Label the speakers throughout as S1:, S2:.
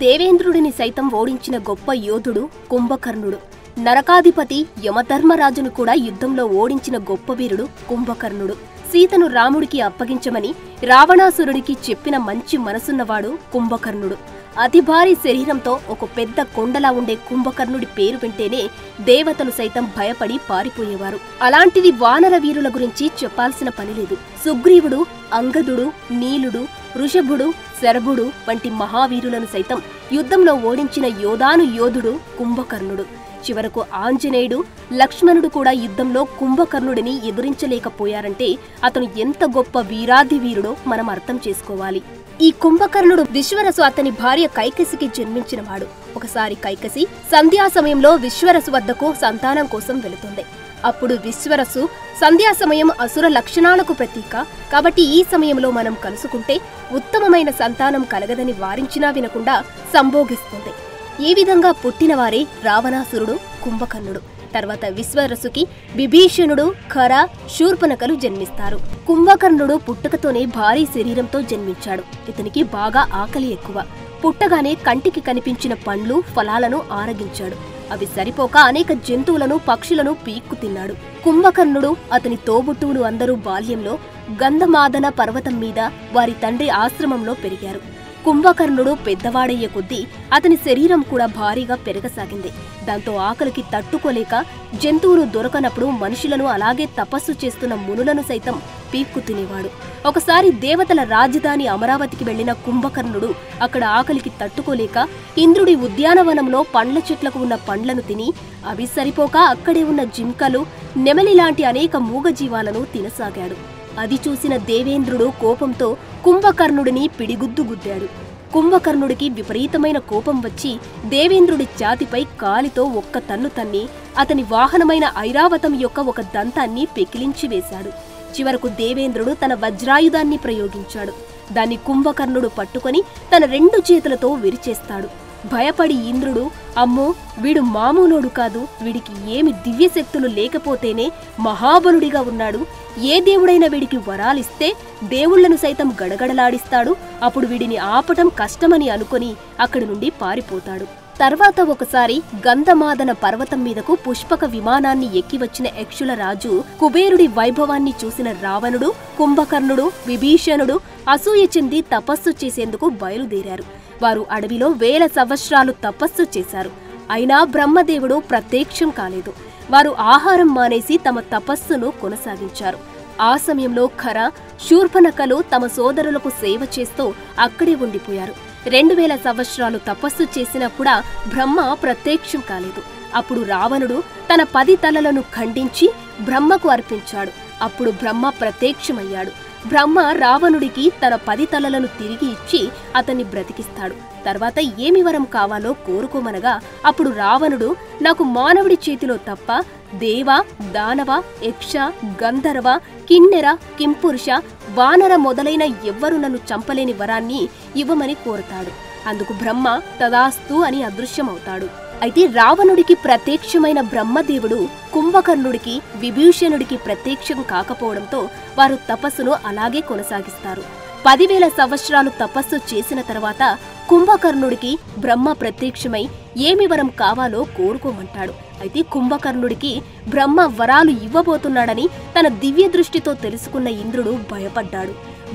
S1: దేవేంద్రుడిని సైతం ఓడించిన గొప్ప యోధుడు కుంభకర్ణుడు. నరకాధిపతి యమధర్మరాజును కూడా యుద్ధంలో ఓడించిన గొప్ప వీరుడు కుంభకర్ణుడు. సీతను రాముడికి అప్పగించమని రావణాసురుడికి చెప్పిన మంచి మనసున్నవాడు కుంభకర్ణుడు. అతి భారీ శరీరంతో ఒక పెద్ద కొండలా ఉండే కుంభకర్ణుడి పేరు వింటేనే దేవతలు సైతం భయపడి పారిపోయేవారు. అలాంటిది వానర వీరుల గురించి చెప్పాల్సిన పనిలేదు. సుగ్రీవుడు, అంగదుడు, నీలుడు, వృషభుడు, శరభుడు వంటి మహావీరులను సైతం యుద్ధంలో ఓడించిన యోధాను యోధుడు కుంభకర్ణుడు. చివరకు ఆంజనేయుడు, లక్ష్మణుడు కూడా యుద్ధంలో కుంభకర్ణుడిని ఎదురించలేకపోయారంటే అతను ఎంత గొప్ప వీరాధి వీరుడో మనం అర్థం చేసుకోవాలి. ఈ కుంభకర్ణుడు విశ్వరసు అతని భార్య కైకసికి జన్మించినవాడు. ఒకసారి కైకసి సంధ్యా సమయంలో విశ్వరసు వద్దకు సంతానం కోసం వెళుతుంది. అప్పుడు విశ్వరసు సంధ్యా సమయం అసుర లక్షణాలకు ప్రతీక కాబట్టి ఈ సమయంలో మనం కలుసుకుంటే ఉత్తమమైన సంతానం కలగదని వారించినా వినకుండా సంభోగిస్తుంది. ఈ విధంగా పుట్టినవారే రావణాసురుడు, కుంభకర్ణుడు. తర్వాత విశ్వరసుకి విభీషణుడు, ఖర, శూర్పణఖలు జన్మిస్తారు. కుంభకర్ణుడు పుట్టుకతోనే భారీ శరీరంతో జన్మించాడు. ఇతనికి బాగా ఆకలి ఎక్కువ. పుట్టగానే కంటికి కనిపించిన పండ్లు, ఫలాలను ఆరగించాడు. అవి సరిపోక అనేక జంతువులను, పక్షులను పీక్కు తిన్నాడు. కుంభకర్ణుడు, అతని తోబుట్టువులు అందరూ బాల్యంలో గంధమాదన పర్వతం మీద వారి తండ్రి ఆశ్రమంలో పెరిగారు. కుంభకర్ణుడు పెద్దవాడయ్యే కొద్దీ అతని శరీరం కూడా భారీగా పెరగసాగింది. దాంతో ఆకలికి తట్టుకోలేక జంతువులు దొరకనప్పుడు మనుషులను, అలాగే తపస్సు చేస్తున్న మునులను సైతం పీక్కు తినేవాడు. ఒకసారి దేవతల రాజధాని అమరావతికి వెళ్లిన కుంభకర్ణుడు అక్కడ ఆకలికి తట్టుకోలేక ఇంద్రుడి ఉద్యానవనంలో పండ్ల చెట్లకు ఉన్న పండ్లను తిని అవి సరిపోక అక్కడే ఉన్న జింకలు, నెమలి లాంటి అనేక మూగజీవాలను తినసాగాడు. అది చూసిన దేవేంద్రుడు కోపంతో కుంభకర్ణుడిని పిడిగుద్దు గుద్దాడు. కుంభకర్ణుడికి విపరీతమైన కోపం వచ్చి దేవేంద్రుడి ఛాతిపై కాలితో ఒక్క తన్ను తన్ని అతని వాహనమైన ఐరావతం యొక్క ఒక దంతాన్ని పెకిలించి వేశాడు. చివరకు దేవేంద్రుడు తన వజ్రాయుధాన్ని ప్రయోగించాడు. దాన్ని కుంభకర్ణుడు పట్టుకొని తన 2 చేతులతో విరిచేస్తాడు. భయపడి ఇంద్రుడు, అమ్మో వీడు మామూలోడు కాదు, వీడికి ఏమి దివ్యశక్తులు లేకపోతేనే మహాబలుడిగా ఉన్నాడు, ఏ దేవుడైనా వీడికి వరాలిస్తే దేవుళ్లను సైతం గడగడలాడిస్తాడు, అప్పుడు వీడిని ఆపటం కష్టమని అనుకొని అక్కడి నుండి పారిపోతాడు. తర్వాత ఒకసారి గంధమాదన పర్వతం మీదకు పుష్పక విమానాన్ని ఎక్కివచ్చిన యక్షుల రాజు కుబేరుడి వైభవాన్ని చూసిన రావణుడు, కుంభకర్ణుడు, విభీషణుడు అసూయ చెంది తపస్సు చేసేందుకు బయలుదేరారు. వారు అడవిలో 1000 సంవత్సరాలు తపస్సు చేశారు. అయినా బ్రహ్మదేవుడు ప్రత్యక్షం కాలేదు. వారు ఆహారం మానేసి తమ తపస్సును కొనసాగించారు. ఆ సమయంలో ఖర, శూర్పణఖలు తమ సోదరులకు సేవ చేస్తూ అక్కడే ఉండిపోయారు. 2000 సంవత్సరాలు తపస్సు చేసినా కూడా బ్రహ్మ ప్రత్యక్షం కాలేదు. అప్పుడు రావణుడు తన 10 తలలను ఖండించి బ్రహ్మకు అర్పించాడు. అప్పుడు బ్రహ్మ ప్రత్యక్షమయ్యాడు. బ్రహ్మ రావణుడికి తన 10 తలలను తిరిగి ఇచ్చి అతన్ని బ్రతికిస్తాడు. తర్వాత ఏమి వరం కావాలో కోరుకోమనగా అప్పుడు రావణుడు, నాకు మానవుడి చేతిలో తప్ప దేవ, దానవ, యక్ష, గంధర్వ, కిన్నెర, కింపురుష, వానర మొదలైన ఎవ్వరూ నన్ను చంపలేని వరాన్ని ఇవ్వమని కోరుతాడు. అందుకు బ్రహ్మ తదాస్తు అని అదృశ్యమవుతాడు. అయితే రావణుడికి ప్రత్యక్షమైన బ్రహ్మదేవుడు కుంభకర్ణుడికి, విభీషణుడికి ప్రత్యక్షం కాకపోవడంతో వారు తపస్సును అలాగే కొనసాగిస్తారు. 10,000 సంవత్సరాలు తపస్సు చేసిన తర్వాత కుంభకర్ణుడికి బ్రహ్మ ప్రత్యక్షమై ఏమి వరం కావాలో కోరుకోమంటాడు. అయితే కుంభకర్ణుడికి బ్రహ్మ వరాలు ఇవ్వబోతున్నాడని తన దివ్య దృష్టితో తెలుసుకున్న ఇంద్రుడు భయపడ్డాడు.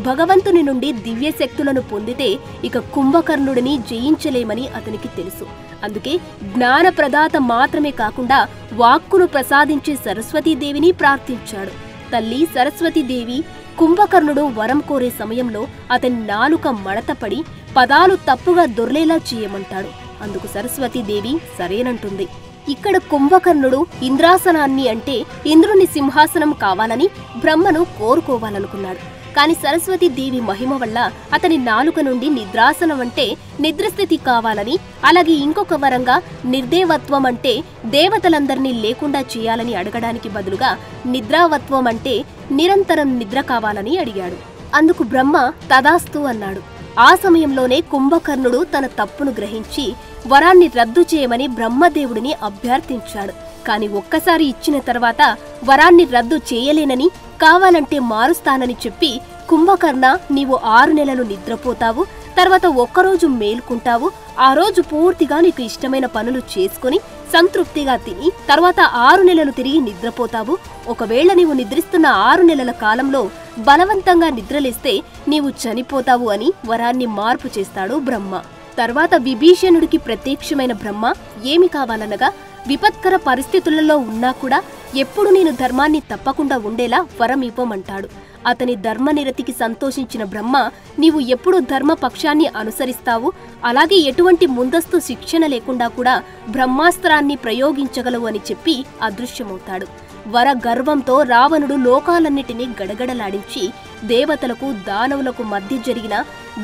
S1: భగవంతుని నుండి దివ్య శక్తులను పొందితే ఇక కుంభకర్ణుడిని జయించలేమని అతనికి తెలుసు. అందుకే జ్ఞాన ప్రదాత మాత్రమే కాకుండా వాక్కును ప్రసాదించే సరస్వతీదేవిని ప్రార్థించాడు. తల్లి సరస్వతీదేవి కుంభకర్ణుడు వరం కోరే సమయంలో అతని నాలుక మడతపడి పదాలు తప్పుగా దొర్లేలా చేయమంటాడు. అందుకు సరస్వతీదేవి సరేనంటుంది. ఇక్కడ కుంభకర్ణుడు ఇంద్రాసనాన్ని అంటే ఇంద్రుని సింహాసనం కావాలని బ్రహ్మను కోరుకోవాలనుకున్నాడు. కాని సరస్వతీదేవి మహిమ వల్ల అతని నాలుక నుండి నిద్రాసనం అంటే నిద్రస్థితి కావాలని, అలాగే ఇంకొక వరంగా నిర్దేవత్వం అంటే దేవతలందరినీ లేకుండా చేయాలని అడగడానికి బదులుగా నిద్రావత్వం అంటే నిరంతరం నిద్ర కావాలని అడిగాడు. అందుకు బ్రహ్మ తదాస్తు అన్నాడు. ఆ సమయంలోనే కుంభకర్ణుడు తన తప్పును గ్రహించి వరాన్ని రద్దు చేయమని బ్రహ్మదేవుడిని అభ్యర్థించాడు. కాని ఒక్కసారి ఇచ్చిన తర్వాత వరాన్ని రద్దు చేయలేనని, కావాలంటే మారుస్తానని చెప్పి కుంభకర్ణ నీవు 6 నెలలు నిద్రపోతావు, తర్వాత ఒక్కరోజు మేల్కుంటావు, ఆ రోజు పూర్తిగా నీకు ఇష్టమైన పనులు చేసుకుని సంతృప్తిగా తిని తర్వాత 6 నెలలు తిరిగి నిద్రపోతావు. ఒకవేళ నీవు నిద్రిస్తున్న 6 నెలల కాలంలో బలవంతంగా నిద్రలేస్తే నీవు చనిపోతావు అని వరాన్ని మార్పు చేస్తాడు బ్రహ్మ. తర్వాత విభీషణుడికి ప్రత్యక్షమైన బ్రహ్మ ఏమి కావాలనగా విపత్కర పరిస్థితులలో ఉన్నా కూడా ఎప్పుడు నేను ధర్మాన్ని తప్పకుండా ఉండేలా వరం ఇవ్వమంటాడు. అతని ధర్మనిరతికి సంతోషించిన బ్రహ్మ నీవు ఎప్పుడు ధర్మపక్షాన్ని అనుసరిస్తావు, అలాగే ఎటువంటి ముందస్తు శిక్షణ లేకుండా కూడా బ్రహ్మాస్త్రాన్ని ప్రయోగించగలవు అని చెప్పి అదృశ్యమవుతాడు. వర గర్వంతో రావణుడు లోకాలన్నిటినీ గడగడలాడించి దేవతలకు దానవులకు మధ్య జరిగిన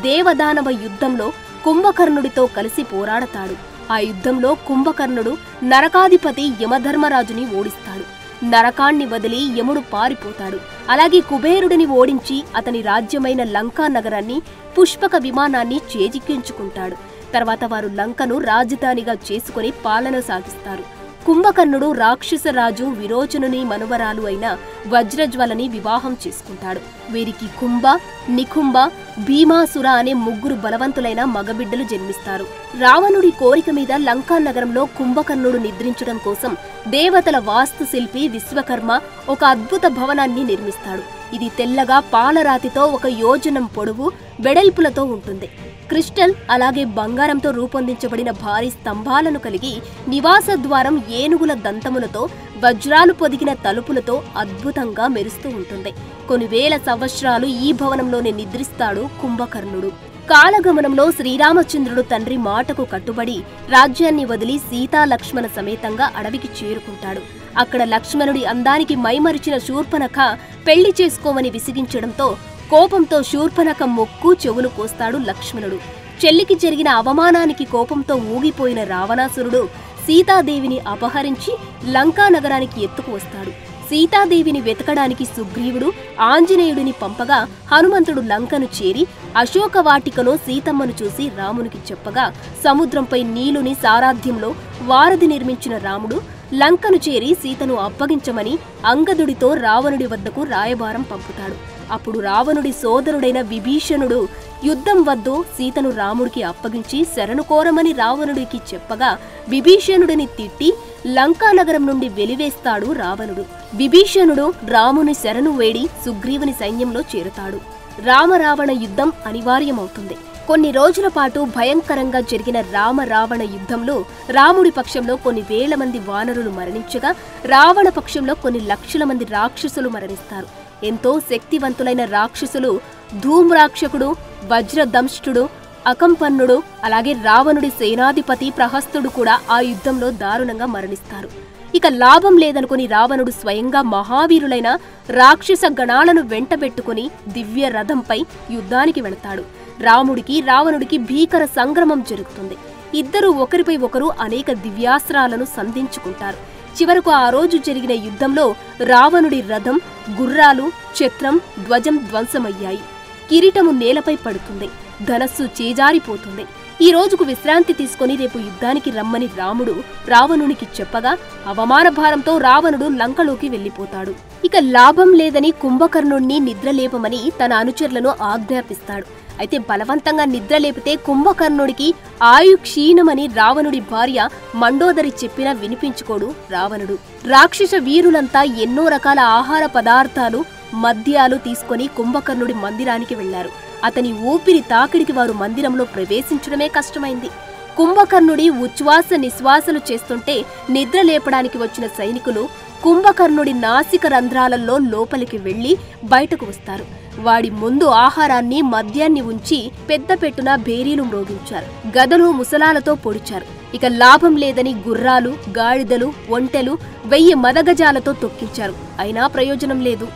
S1: దేవదానవ యుద్ధంలో కుంభకర్ణుడితో కలిసి పోరాడతాడు. ఆ యుద్ధంలో కుంభకర్ణుడు నరకాధిపతి యమధర్మరాజుని ఓడిస్తాడు. నరకాన్ని వదిలి యముడు పారిపోతాడు. అలాగే కుబేరుడిని ఓడించి అతని రాజ్యమైన లంకా నగరాన్ని పుష్పక విమానాన్ని చేజిక్కించుకుంటాడు. తర్వాత వారు లంకను రాజధానిగా చేసుకుని పాలన సాగిస్తారు. కుంభకర్ణుడు రాక్షసరాజు విరోచనుని మనువరాలు అయిన వజ్రజ్వలని వివాహం చేసుకుంటాడు. వీరికి కుంభ, నికుంభ, భీమాసుర అనే 3 బలవంతులైన మగబిడ్డలు జన్మిస్తారు. రావణుడి కోరిక మీద లంకా నగరంలో కుంభకర్ణుడు నిద్రించడం కోసం దేవతల వాస్తుశిల్పి విశ్వకర్మ ఒక అద్భుత భవనాన్ని నిర్మిస్తాడు. ఇది తెల్లగా పాలరాతితో 1 యోజనం పొడవు వెడల్పులతో ఉంటుంది. క్రిస్టల్ అలాగే బంగారంతో రూపొందించబడిన భారీ స్తంభాలను కలిగి నివాస ద్వారం ఏనుగుల దంతములతో వజ్రాలు పొదిగిన తలుపులతో అద్భుతంగా మెరుస్తూ ఉంటుంది. కొన్ని వేల సంవత్సరాలు ఈ భవనంలోనే నిద్రిస్తాడు కుంభకర్ణుడు. కాలగమనంలో శ్రీరామచంద్రుడు తండ్రి మాటకు కట్టుబడి రాజ్యాన్ని వదిలి సీతా లక్ష్మణ సమేతంగా అడవికి చేరుకుంటాడు. అక్కడ లక్ష్మణుడి అందానికి మైమరిచిన శూర్పణఖ పెళ్లి చేసుకోమని విసిగించడంతో కోపంతో శూర్పణఖ ముక్కు చెవులు కోస్తాడు లక్ష్మణుడు. చెల్లికి జరిగిన అవమానానికి కోపంతో ఊగిపోయిన రావణాసురుడు సీతాదేవిని అపహరించి లంకా నగరానికి ఎత్తుకు వస్తాడు. సీతాదేవిని వెతకడానికి సుగ్రీవుడు ఆంజనేయుడిని పంపగా హనుమంతుడు లంకను చేరి అశోకవాటికలో సీతమ్మను చూసి రామునికి చెప్పగా సముద్రంపై నీలుని సారాధ్యంలో వారధి నిర్మించిన రాముడు లంకను చేరి సీతను అప్పగించమని అంగదుడితో రావణుడి వద్దకు రాయబారం పంపుతాడు. అప్పుడు రావణుడి సోదరుడైన విభీషణుడు యుద్ధం వద్దు సీతను రాముడికి అప్పగించి శరణు కోరమని రావణుడికి చెప్పగా విభీషణుడిని తిట్టి లంకానగరం నుండి వెలివేస్తాడు రావణుడు. విభీషణుడు రాముని శరణు వేడి సుగ్రీవుని సైన్యంలో చేరుతాడు. రామరావణ యుద్ధం అనివార్యమవుతుంది. కొన్ని రోజుల పాటు భయంకరంగా జరిగిన రామ-రావణ యుద్ధంలో రాముడి పక్షంలో కొన్ని వేల మంది వానరులు మరణించగా రావణ పక్షంలో కొన్ని లక్షల మంది రాక్షసులు మరణిస్తారు. ఎంతో శక్తివంతులైన రాక్షసులు ధూమ్రాక్షకుడు, వజ్రదంష్టుడు, అకంపన్నుడు అలాగే రావణుడి సేనాధిపతి ప్రహస్తుడు కూడా ఆ యుద్ధంలో దారుణంగా మరణిస్తారు. ఇక లాభం లేదనుకుని రావణుడు స్వయంగా మహావీరులైన రాక్షస గణాలను వెంటబెట్టుకుని దివ్య రథంపై యుద్ధానికి వెళతాడు. రాముడికి రావణుడికి భీకర సంగ్రమం జరుగుతుంది. ఇద్దరూ ఒకరిపై ఒకరు అనేక దివ్యాస్త్రాలను సంధించుకుంటారు. చివరకు ఆ రోజు జరిగిన యుద్ధంలో రావణుడి రథం, గుర్రాలు, ఛత్రం, ధ్వజం ధ్వంసమయ్యాయి. కిరీటము నేలపై పడుతుంది. ధనస్సు చేజారిపోతుంది. ఈ రోజుకు విశ్రాంతి తీసుకుని రేపు యుద్ధానికి రమ్మని రాముడు రావణునికి చెప్పగా అవమాన భారంతో రావణుడు లంకలోకి వెళ్లిపోతాడు. ఇక లాభం లేదని కుంభకర్ణుణ్ణి నిద్రలేపమని తన అనుచరులను ఆజ్ఞాపిస్తాడు. అయితే బలవంతంగా నిద్రలేపితే కుంభకర్ణుడికి ఆయు క్షీణమని రావణుడి భార్య మండోదరి చెప్పినా వినిపించుకోడు రావణుడు. రాక్షస వీరులంతా ఎన్నో రకాల ఆహార పదార్థాలు, మద్యాలు తీసుకుని కుంభకర్ణుడి మందిరానికి వెళ్లారు. అతని ఊపిరి తాకిడికి వారు మందిరంలో ప్రవేశించడమే కష్టమైంది. కుంభకర్ణుడి ఉచ్ఛ్వాస నిశ్వాసలు చేస్తుంటే నిద్ర లేపడానికి వచ్చిన సైనికులు కుంభకర్ణుడి నాసిక రంధ్రాలలో లోపలికి వెళ్లి బయటకు వస్తారు. వాడి ముందు ఆహారాన్ని, మద్యాన్ని ఉంచి పెద్ద పెట్టున భేరీలు మ్రోగించారు. గదలు, ముసలాలతో పొడిచారు. ఇక లాభం లేదని గుర్రాలు, గాడిదలు, ఒంటెలు 1000 మదగజాలతో తొక్కించారు. అయినా ప్రయోజనం లేదు.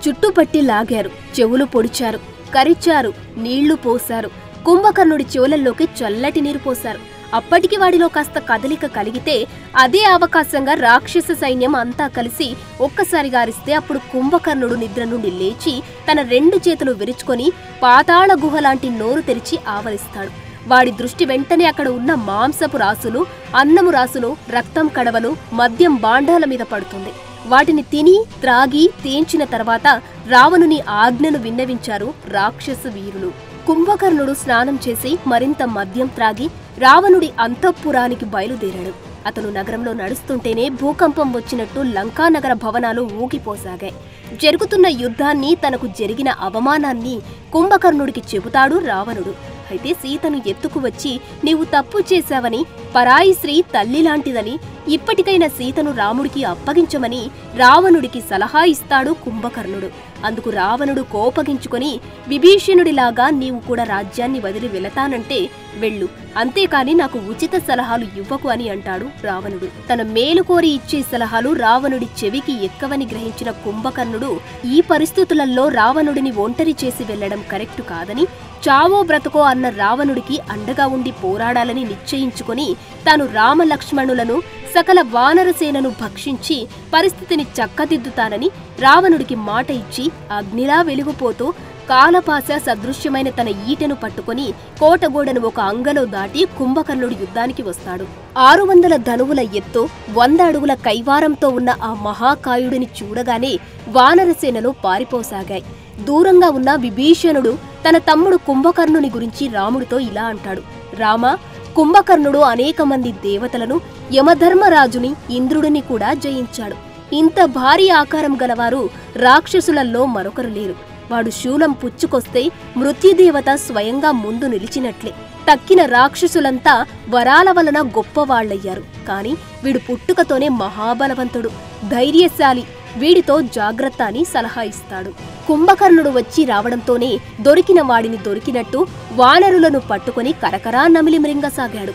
S1: జుట్టుపట్టి లాగారు, చెవులు పొడిచారు, కరిచారు, నీళ్లు పోశారు. కుంభకర్ణుడి చెవులల్లోకి చల్లటి నీరు పోశారు. అప్పటికి వాడిలో కాస్త కదలిక కలిగితే అదే అవకాశంగా రాక్షస సైన్యం అంతా కలిసి ఒక్కసారిగా అరిస్తే అప్పుడు కుంభకర్ణుడు నిద్ర నుండి లేచి తన 2 చేతులు విరుచుకొని పాతాళ గుహ లాంటి నోరు తెరిచి ఆవరిస్తాడు. వాడి దృష్టి వెంటనే అక్కడ ఉన్న మాంసపు రాసులు, అన్నము రాసులు, రక్తం కడవలు, మద్యం బాండాల మీద పడుతుంది. వాటిని తిని త్రాగి తేంచిన తర్వాత రావణుని ఆజ్ఞను విన్నవించారు రాక్షస వీరులు. కుంభకర్ణుడు స్నానం చేసి మరింత మద్యం త్రాగి రావణుడి అంతఃపురానికి బయలుదేరాడు. అతను నగరంలో నడుస్తుంటేనే భూకంపం వచ్చినట్టు లంకానగర భవనాలు ఊగిపోసాగాయి. జరుగుతున్న యుద్ధాన్ని, తనకు జరిగిన అవమానాన్ని కుంభకర్ణుడికి చెబుతాడు రావణుడు. అయితే సీతను ఎత్తుకు వచ్చి నీవు తప్పు చేశావని, పరాయి స్త్రీ తల్లిలాంటిదని, ఇప్పటికైనా సీతను రాముడికి అప్పగించమని రావణుడికి సలహా ఇస్తాడు కుంభకర్ణుడు. అందుకు రావణుడు కోపగించుకొని, విభీషణుడిలాగా నీవు కూడా రాజ్యాన్ని వదిలి వెళతానంటే వెళ్ళు, అంతేకాని నాకు ఉచిత సలహాలు ఇవ్వకు అని అంటాడు రావణుడు. తన మేలు కోరి ఇచ్చే సలహాలు రావణుడి చెవికి ఎక్కవని గ్రహించిన కుంభకర్ణుడు ఈ పరిస్థితులలో రావణుడిని ఒంటరి చేసి వెళ్లడం కరెక్టు కాదని, చావో బ్రతకో అన్న రావణుడికి అండగా ఉండి పోరాడాలని నిశ్చయించుకొని తాను రామలక్ష్మణులను సకల వానరసేనను భక్షించి పరిస్థితిని చక్కదిద్దుతానని రావణుడికి మాట ఇచ్చి అగ్నిలా వెలుగుపోతూ కాలపాశ సదృశ్యమైన తన ఈటెను పట్టుకుని కోటగోడను ఒక అంగలో దాటి కుంభకర్ణుడు యుద్ధానికి వస్తాడు. 600 ధనువుల ఎత్తు, 100 అడుగుల కైవారంతో ఉన్న ఆ మహాకాయుడిని చూడగానే వానరసేనలు పారిపోసాగాయి. దూరంగా ఉన్న విభీషణుడు తన తమ్ముడు కుంభకర్ణుని గురించి రాముడితో ఇలా అంటాడు. రామా, కుంభకర్ణుడు అనేక మంది దేవతలను, యమధర్మరాజుని, ఇంద్రుడిని కూడా జయించాడు. ఇంత భారీ ఆకారం గలవారు రాక్షసులలో మరొకరు లేరు. వాడు శూలం పుచ్చుకొస్తే మృత్యుదేవత స్వయంగా ముందు నిలిచినట్లే. తక్కిన రాక్షసులంతా వరాల వలన గొప్పవాళ్లయ్యారు. కాని వీడు పుట్టుకతోనే మహాబలవంతుడు, ధైర్యశాలి, వీడితో జాగ్రత్త అని సలహా ఇస్తాడు. కుంభకర్ణుడు వచ్చి రావడంతోనే దొరికిన వాడిని దొరికినట్టు వానరులను పట్టుకుని కరకరా నమిలి మృంగసాగాడు.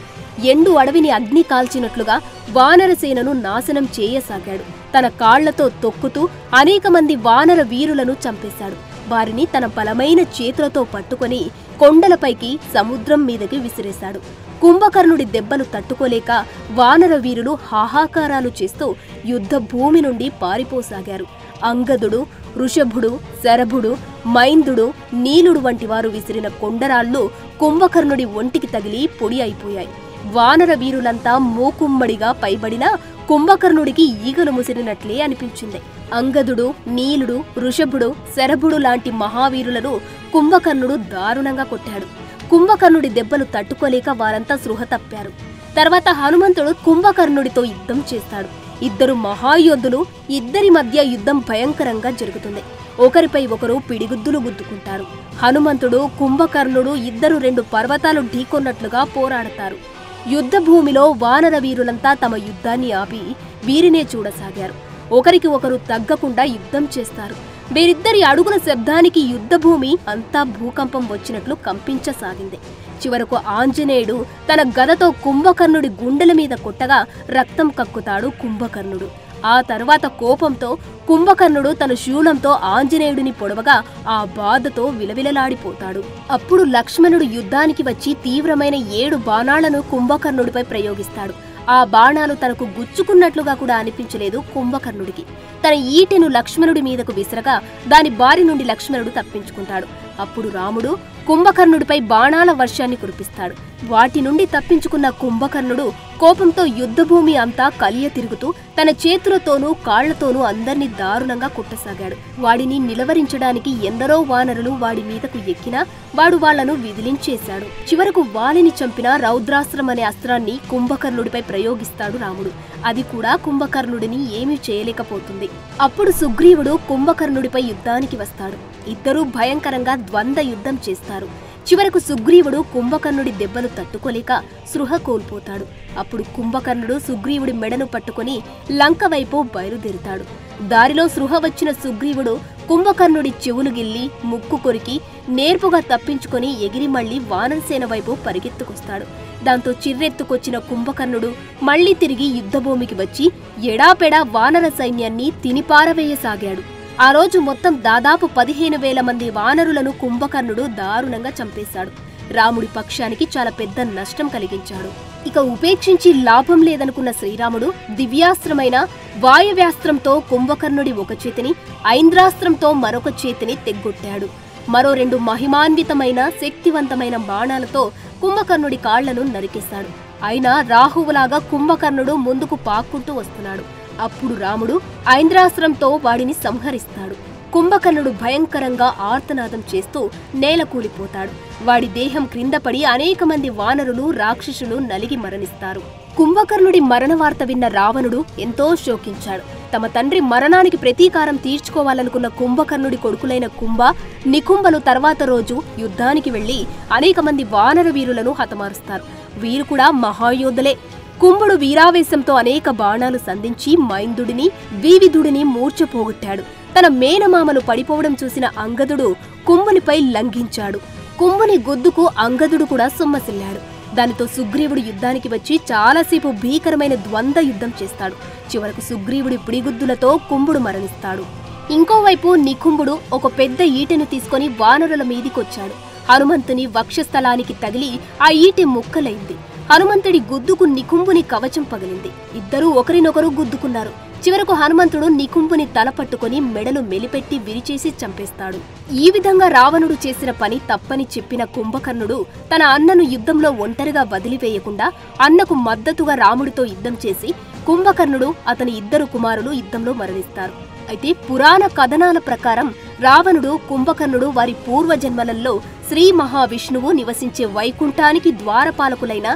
S1: ఎండు అడవిని అగ్ని కాల్చినట్లుగా వానరసేనను నాశనం చేయసాగాడు. తన కాళ్లతో తొక్కుతూ అనేక మంది వానర వీరులను చంపేశాడు. వారిని తన బలమైన చేతులతో పట్టుకుని కొండలపైకి, సముద్రం మీదకి విసిరేశాడు. కుంభకర్ణుడి దెబ్బలు తట్టుకోలేక వానర వీరులు హాహాకారాలు చేస్తూ యుద్ధ భూమి నుండి పారిపోసాగారు. అంగదుడు, వృషభుడు, శరభుడు, మైందుడు, నీలుడు వంటి వారు విసిరిన కొండరాళ్లు కుంభకర్ణుడి ఒంటికి తగిలి పొడి అయిపోయాయి. వానర వీరులంతా మూకుమ్మడిగా పైబడినా కుంభకర్ణుడికి ఈగలు ముసిరినట్లే అనిపించింది. అంగదుడు, నీలుడు, వృషభుడు, శరభుడు లాంటి మహావీరులను కుంభకర్ణుడు దారుణంగా కొట్టాడు. కుంభకర్ణుడి దెబ్బలు తట్టుకోలేక వారంతా స్పృహ తప్పారు. తర్వాత హనుమంతుడు కుంభకర్ణుడితో యుద్ధం చేస్తాడు. ఇద్దరు మహాయోధులు, ఇద్దరి మధ్య యుద్ధం భయంకరంగా జరుగుతుంది. ఒకరిపై ఒకరు పిడిగుద్దులు గుద్దుకుంటారు. హనుమంతుడు, కుంభకర్ణుడు ఇద్దరు 2 పర్వతాలు ఢీకొన్నట్లుగా పోరాడతారు. యుద్ధ భూమిలో వానర వీరులంతా తమ యుద్ధాన్ని ఆపి వీరినే చూడసాగారు. ఒకరికి ఒకరు తగ్గకుండా యుద్ధం చేస్తారు. వీరిద్దరి అడుగుల శబ్దానికి యుద్ధభూమి అంతా భూకంపం వచ్చినట్లు కంపించసాగింది. చివరకు ఆంజనేయుడు తన గదతో కుంభకర్ణుడి గుండెల మీద కొట్టగా రక్తం కక్కుతాడు కుంభకర్ణుడు. ఆ తరువాత కోపంతో కుంభకర్ణుడు తన శూలంతో ఆంజనేయుడిని పొడవగా ఆ బాధతో విలవిలలాడిపోతాడు. అప్పుడు లక్ష్మణుడు యుద్ధానికి వచ్చి తీవ్రమైన 7 బాణాలను కుంభకర్ణుడిపై ప్రయోగిస్తాడు. ఆ బాణాలు తనకు గుచ్చుకున్నట్లుగా కూడా అనిపించలేదు కుంభకర్ణుడికి. తన ఈటెను లక్ష్మణుడి మీదకు విసరగా దాని బారి నుండి లక్ష్మణుడు తప్పించుకుంటాడు. అప్పుడు రాముడు కుంభకర్ణుడిపై బాణాల వర్షాన్ని కురిపిస్తాడు. వాటి నుండి తప్పించుకున్న కుంభకర్ణుడు కోపంతో యుద్ధభూమి అంతా కలియ తిరుగుతూ తన చేతులతోనూ కాళ్లతోనూ అందర్నీ దారుణంగా కుట్టసాగాడు. వాడిని నిలవరించడానికి ఎందరో వానరులు వాడి మీదకు ఎక్కినా వాడు వాళ్లను విదిలించేశాడు. చివరకు వాలిని చంపిన రౌద్రాస్త్రం అనే అస్త్రాన్ని కుంభకర్ణుడిపై ప్రయోగిస్తాడు రాముడు. అది కూడా కుంభకర్ణుడిని ఏమీ చేయలేకపోతుంది. అప్పుడు సుగ్రీవుడు కుంభకర్ణుడిపై యుద్ధానికి వస్తాడు. ఇద్దరూ భయంకరంగా ద్వంద్వ యుద్ధం చేస్తారు. చివరకు సుగ్రీవుడు కుంభకర్ణుడి దెబ్బలు తట్టుకోలేక స్పృహ కోల్పోతాడు. అప్పుడు కుంభకర్ణుడు సుగ్రీవుడి మెడను పట్టుకుని లంక వైపు బయలుదేరుతాడు. దారిలో స్పృహ వచ్చిన సుగ్రీవుడు కుంభకర్ణుడి చెవులు గిల్లి, ముక్కు కొరికి నేర్పుగా తప్పించుకొని ఎగిరి మళ్లీ వానరసేన వైపు పరిగెత్తుకొస్తాడు. దాంతో చిర్రెత్తుకొచ్చిన కుంభకర్ణుడు మళ్లీ తిరిగి యుద్ధభూమికి వచ్చి ఎడాపెడా వానర సైన్యాన్ని తినిపారవేయసాగాడు. ఆ రోజు మొత్తం దాదాపు 15,000 మంది వానరులను కుంభకర్ణుడు దారుణంగా చంపేశాడు. రాముడి పక్షానికి చాలా పెద్ద నష్టం కలిగించాడు. ఇక ఉపేక్షించి లాభం లేదనుకున్న శ్రీరాముడు దివ్యాస్త్రమైన వాయవ్యాస్త్రంతో కుంభకర్ణుడి ఒక చేతిని, ఐంద్రాస్త్రంతో మరొక చేతిని తెగ్గొట్టాడు. మరో 2 మహిమాన్వితమైన శక్తివంతమైన బాణాలతో కుంభకర్ణుడి కాళ్లను నరికేశాడు. అయినా రాహువులాగా కుంభకర్ణుడు ముందుకు పాక్కుంటూ వస్తున్నాడు. అప్పుడు రాముడు ఐంద్రాస్త్రంతో వాడిని సంహరిస్తాడు. కుంభకర్ణుడు భయంకరంగా ఆర్తనాదం చేస్తూ నేలకూలిపోతాడు. వాడి దేహం క్రింద పడి అనేక మంది వానరులు రాక్షసులు నలిగి మరణిస్తారు. కుంభకర్ణుడి మరణ వార్త విన్న రావణుడు ఎంతో శోకించాడు. తమ తండ్రి మరణానికి ప్రతీకారం తీర్చుకోవాలనుకున్న కుంభకర్ణుడి కొడుకులైన కుంభ, నికుంభలు తర్వాత రోజు యుద్ధానికి వెళ్లి అనేక మంది వానర వీరులను హతమారుస్తారు. వీరు కూడా మహాయోధులే. కుంభుడు వీరావేశంతో అనేక బాణాలు సంధించి మైందుడిని, వీవిధుడిని మూర్ఛపోగొట్టాడు. తన మేనమామలు పడిపోవడం చూసిన అంగదుడు కుంభునిపై లంఘించాడు. కుంభుని గొద్దుకు అంగదుడు కూడా సొమ్మసిల్లాడు. దానితో సుగ్రీవుడు యుద్ధానికి వచ్చి చాలాసేపు భీకరమైన ద్వంద్వ యుద్ధం చేస్తాడు. చివరకు సుగ్రీవుడి పిడిగుద్దులతో కుంభుడు మరణిస్తాడు. ఇంకోవైపు నికుంభుడు ఒక పెద్ద ఈటెను తీసుకుని వానరుల మీదికొచ్చాడు. హనుమంతుని వక్షస్థలానికి తగిలి ఆ ఈటె ముక్కలైంది. హనుమంతుడి గుద్దుకు నికుంభుని కవచం పగిలింది. ఇద్దరూ ఒకరినొకరు గుద్దుకున్నారు. చివరకు హనుమంతుడు నికుంభుని తల పట్టుకుని మెడలు మెలిపెట్టి విరిచేసి చంపేస్తాడు. ఈ విధంగా రావణుడు చేసిన పని తప్పని చెప్పిన కుంభకర్ణుడు తన అన్నను యుద్ధంలో ఒంటరిగా వదిలివేయకుండా అన్నకు మద్దతుగా రాముడితో యుద్ధం చేసి కుంభకర్ణుడు అతని ఇద్దరు కుమారులు యుద్ధంలో మరణిస్తారు. అయితే పురాణ కథనాల ప్రకారం రావణుడు, కుంభకర్ణుడు వారి పూర్వజన్మలలో శ్రీ మహావిష్ణువు నివసించే వైకుంఠానికి ద్వారపాలకులైన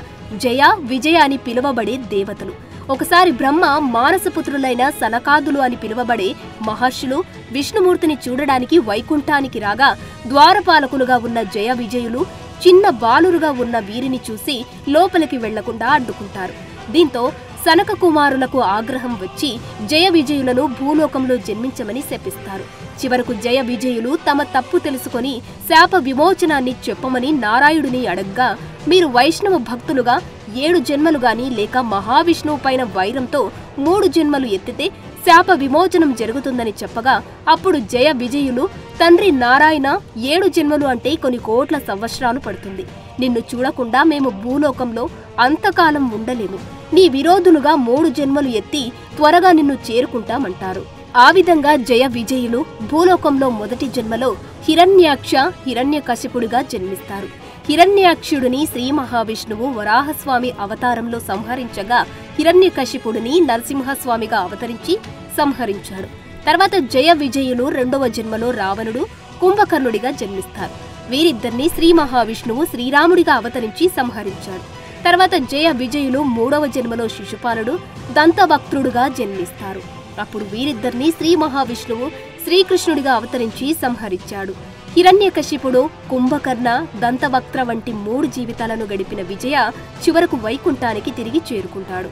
S1: జయ, విజయ అని పిలువబడే దేవతలు. ఒకసారి బ్రహ్మ మానసపుత్రులైన సనకాదులు అని పిలువబడే మహర్షులు విష్ణుమూర్తిని చూడడానికి వైకుంఠానికి రాగా ద్వారపాలకులుగా ఉన్న జయ, విజయులు చిన్న బాలురుగా ఉన్న వీరిని చూసి లోపలికి వెళ్లకుండా అడ్డుకుంటారు. దీంతో సనక కుమారులకు ఆగ్రహం వచ్చి జయ, విజయులను భూలోకంలో జన్మించమని శపిస్తారు. చివరకు జయ, విజయులు తమ తప్పు తెలుసుకొని శాప విమోచనాన్ని చెప్పమని నారాయణుడిని అడగ్గా, మీరు వైష్ణవ భక్తులుగా 7 జన్మలు గాని లేక మహావిష్ణువు పైన వైరంతో 3 జన్మలు ఎత్తితే శాప విమోచనం జరుగుతుందని చెప్పగా, అప్పుడు జయ, విజయులు తండ్రి నారాయణ 7 జన్మలు అంటే కొన్ని కోట్ల సంవత్సరాలు పడుతుంది. నిన్ను చూడకుండా మేము భూలోకంలో అంతకాలం ఉండలేము. నీ విరోధులుగా 3 జన్మలు ఎత్తి త్వరగా నిన్ను చేరుకుంటామంటారు. ఆ విధంగా జయ, విజయులు భూలోకంలో మొదటి జన్మలో హిరణ్యాక్ష, హిరణ్యకశిపుడిగా జన్మిస్తారు. హిరణ్యాక్షుడిని శ్రీ మహావిష్ణువు వరాహస్వామి అవతారంలో సంహరించగా, హిరణ్యకశిపుడిని నరసింహస్వామిగా అవతరించి సంహరించాడు. తర్వాత జయ, విజయులు 2వ జన్మలో రావణుడు, కుంభకర్ణుడిగా జన్మిస్తారు. వీరిద్దరిని శ్రీ మహావిష్ణువు శ్రీరాముడిగా అవతరించి సంహరించాడు. తర్వాత జయ, విజయులు 3వ జన్మలో శిశుపాలుడు, దంతవక్త్రుడుగా జన్మిస్తారు. అప్పుడు వీరిద్దరిని శ్రీ మహావిష్ణువు శ్రీకృష్ణుడిగా అవతరించి సంహరించాడు. హిరణ్యకశిపుడు, కుంభకర్ణ, దంతవక్త్ర వంటి 3 జీవితాలను గడిపిన విజయ చివరకు వైకుంఠానికి తిరిగి చేరుకుంటాడు.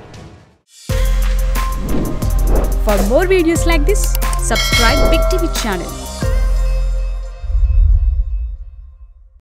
S2: For more videos like this, subscribe Big TV channel.